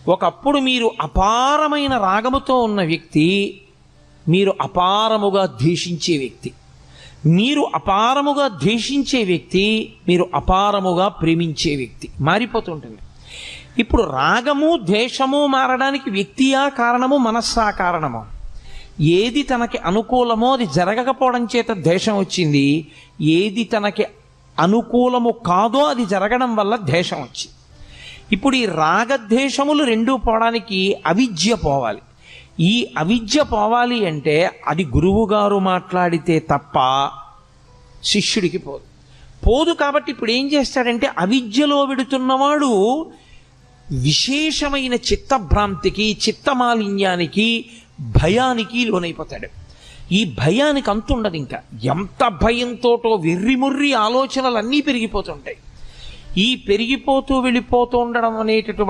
ఒకప్పుడు మీరు అపారమైన రాగముతో ఉన్న వ్యక్తి మీరు అపారముగా ద్వేషించే వ్యక్తి, మీరు అపారముగా ద్వేషించే వ్యక్తి మీరు అపారముగా ప్రేమించే వ్యక్తి మారిపోతుంటుంది. ఇప్పుడు రాగము ద్వేషము మారడానికి వ్యక్తియా కారణము, మనస్సా కారణము? ఏది తనకి అనుకూలమో అది జరగకపోవడం చేత ద్వేషం వచ్చింది, ఏది తనకి అనుకూలము కాదో అది జరగడం వల్ల ద్వేషం వచ్చింది. ఇప్పుడు ఈ రాగద్వేషములు రెండూ పోవడానికి అవిద్య పోవాలి. ఈ అవిద్య పోవాలి అంటే అది గురువుగారు మాట్లాడితే తప్ప శిష్యుడికి పోదు. కాబట్టి ఇప్పుడు ఏం చేస్తాడంటే అవిద్యలో విడుతున్నవాడు విశేషమైన చిత్తభ్రాంతికి, చిత్తమాలిన్యానికి, భయానికి లోనైపోతాడు. ఈ భయానికి అంతుండదు. ఇంకా ఎంత భయంతోటో వెర్రిముర్రి ఆలోచనలు అన్నీ పెరిగిపోతుంటాయి. ఈ పెరిగిపోతూ వెళ్ళిపోతూ ఉండడం అనేటటువంటి